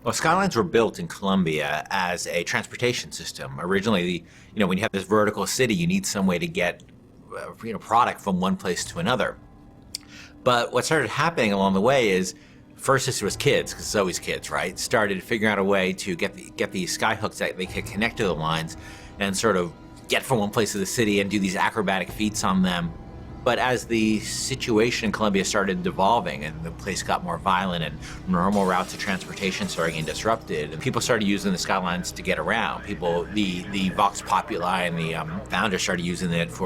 Well, Skylines were built in Colombia as a transportation system. Originally, when you have this vertical city, you need some way to get product from one place to another. But what started happening along the way is, first this was kids, because it's always kids, right? Started figuring out a way to get these sky hooks that they could connect to the lines and sort of get from one place to the city and do these acrobatic feats on them. But as the situation in Colombia started devolving and the place got more violent and normal routes of transportation started getting disrupted, and people started using the Skylines to get around. The Vox Populi and the founders started using it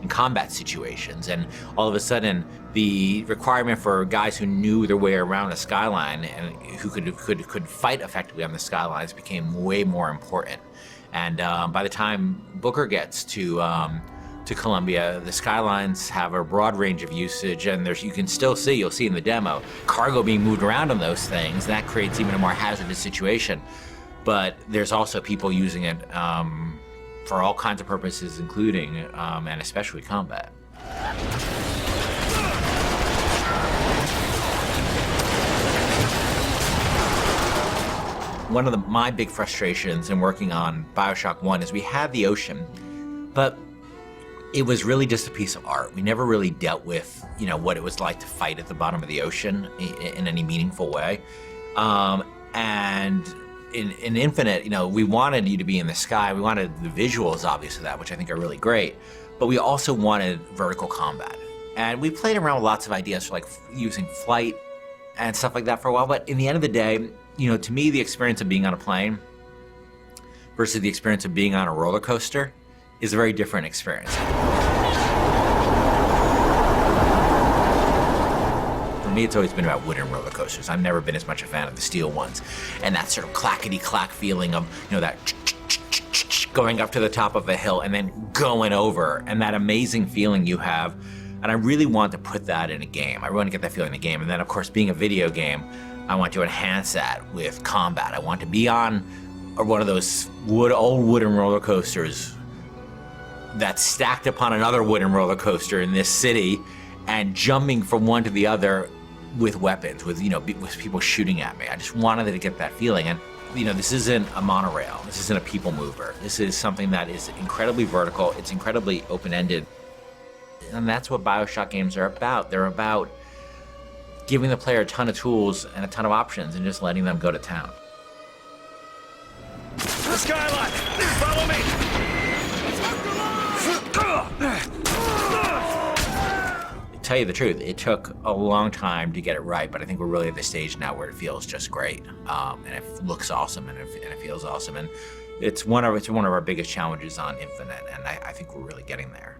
in combat situations. And all of a sudden, the requirement for guys who knew their way around a skyline and who could fight effectively on the skylines became way more important. And by the time Booker gets to Colombia, the Skylines have a broad range of usage, and you'll see in the demo, cargo being moved around on those things. That creates even a more hazardous situation. But there's also people using it for all kinds of purposes, including and especially combat. One of my big frustrations in working on Bioshock 1 is we had the ocean, but it was really just a piece of art. We never really dealt with, what it was like to fight at the bottom of the ocean in any meaningful way. And in Infinite, we wanted you to be in the sky. We wanted the visuals, obviously, that, which I think are really great. But we also wanted vertical combat. And we played around with lots of ideas for like using flight and stuff like that for a while. But in the end of the day, to me, the experience of being on a plane versus the experience of being on a roller coaster is a very different experience. For me, it's always been about wooden roller coasters. I've never been as much a fan of the steel ones. And that sort of clackety-clack feeling of, that going up to the top of a hill and then going over, and that amazing feeling you have. And I really want to put that in a game. I want to get that feeling in a game. And then, of course, being a video game, I want to enhance that with combat. I want to be on one of those old wooden roller coasters that's stacked upon another wooden roller coaster in this city and jumping from one to the other with weapons, with people shooting at me. I just wanted to get that feeling. And this isn't a monorail. This isn't a people mover. This is something that is incredibly vertical. It's incredibly open-ended. And that's what Bioshock games are about. They're about giving the player a ton of tools and a ton of options and just letting them go to town. The skyline! Follow me! To tell you the truth, it took a long time to get it right, but I think we're really at the stage now where it feels just great, and it looks awesome, and it feels awesome, and it's one of our biggest challenges on Infinite, and I think we're really getting there.